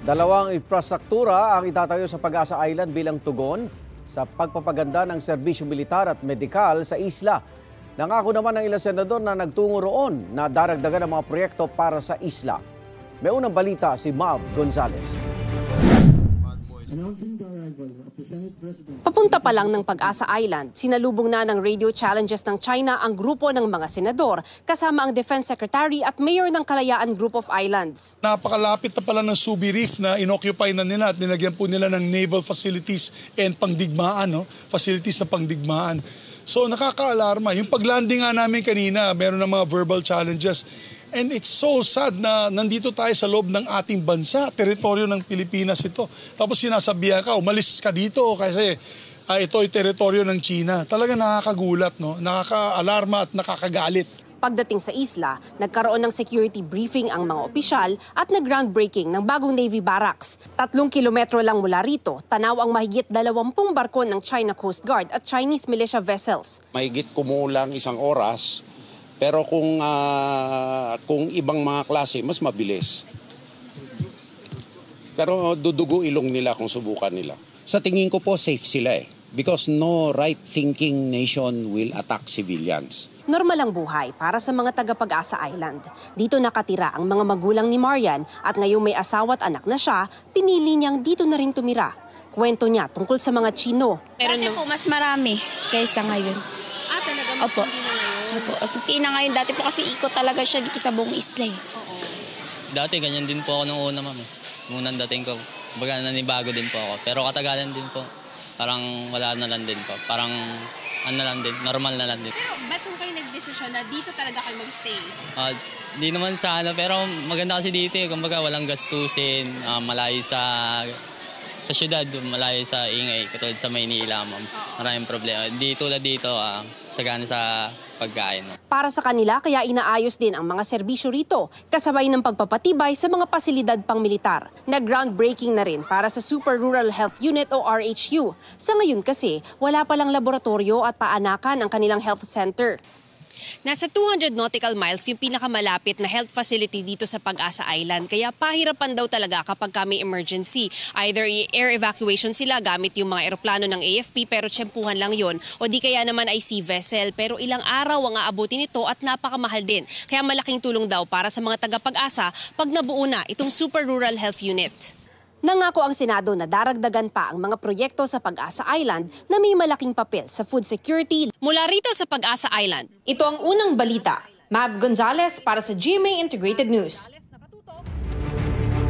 Dalawang infrastruktura ang itatayo sa Pag-asa Island bilang tugon sa pagpapaganda ng serbisyo militar at medikal sa isla. Nangako naman ng ilang senador na nagtungo roon na daragdagan ang mga proyekto para sa isla. May unang balita si Mav Gonzalez. Papunta pa lang ng Pag-asa Island, sinalubong na ng radio challenges ng China ang grupo ng mga senador kasama ang Defense Secretary at Mayor ng Kalayaan Group of Islands. Napakalapit na pala ng Subi Reef na inoccupy na nila at nilagyan po nila ng naval facilities and pangdigmaan, facilities na pangdigmaan. So nakaka-alarma. Yung paglanding nga namin kanina, meron ng mga verbal challenges. And it's so sad na nandito tayo sa loob ng ating bansa, teritoryo ng Pilipinas ito. Tapos sinasabihan ka, umalis ka dito kasi ito ay teritoryo ng China. Talaga nakakagulat, no? Nakaka-alarma at nakakagalit. Pagdating sa isla, nagkaroon ng security briefing ang mga opisyal at nag-groundbreaking ng bagong Navy Barracks. 3 kilometro lang mula rito, tanaw ang mahigit 20 barko ng China Coast Guard at Chinese militia vessels. Mahigit kumulang 1 oras. Pero kung ibang mga klase, mas mabilis. Pero dudugo ilong nila kung subukan nila. Sa tingin ko po, safe sila because no right-thinking nation will attack civilians. Normal ang buhay para sa mga taga-Pag-asa Island. Dito nakatira ang mga magulang ni Marian at ngayong may asawa at anak na siya, pinili niyang dito na rin tumira. Kwento niya tungkol sa mga Chino. Dati po mas marami kaysa ngayon. Talaga mas Opo. hindi na ngayon? Opo, mas mati na ngayon. Dati po kasi ikot talaga siya dito sa buong isla. Dati ganyan din po ako nung una, ma'am. Unang dating ko, baga nanibago din po ako. Pero katagalan din po. Parang wala na lang din po. Parang ano lang din, normal na lang din. Pero ba't kung kayo nag-desisyon na dito talaga kayo mag-stay? Di naman sana, pero maganda kasi dito kumbaga walang gastusin, malayo sa syudad, malayo sa ingay, katulad sa Maynila, ma'am. Maraming problema. Di tulad dito, sagana sa pagkain. Para sa kanila, kaya inaayos din ang mga serbisyo rito, kasabay ng pagpapatibay sa mga pasilidad pang-militar. Nag-groundbreaking na rin para sa Super Rural Health Unit o RHU. Sa ngayon kasi, wala palang laboratorio at paanakan ang kanilang health center. Nasa 200 nautical miles yung pinakamalapit na health facility dito sa Pag-asa Island. Kaya pahirapan daw talaga kapag may emergency. Either air evacuation sila gamit yung mga eroplano ng AFP pero tsempuhan lang yon. O di kaya naman ay sea vessel. Pero ilang araw ang aabutin ito at napakamahal din. Kaya malaking tulong daw para sa mga taga-Pag-asa pag nabuo na itong Super Rural Health Unit. Nangako ang Senado na daragdagan pa ang mga proyekto sa Pag-asa Island na may malaking papel sa food security. Mula rito sa Pag-asa Island, ito ang unang balita. Mav Gonzalez para sa GMA Integrated News.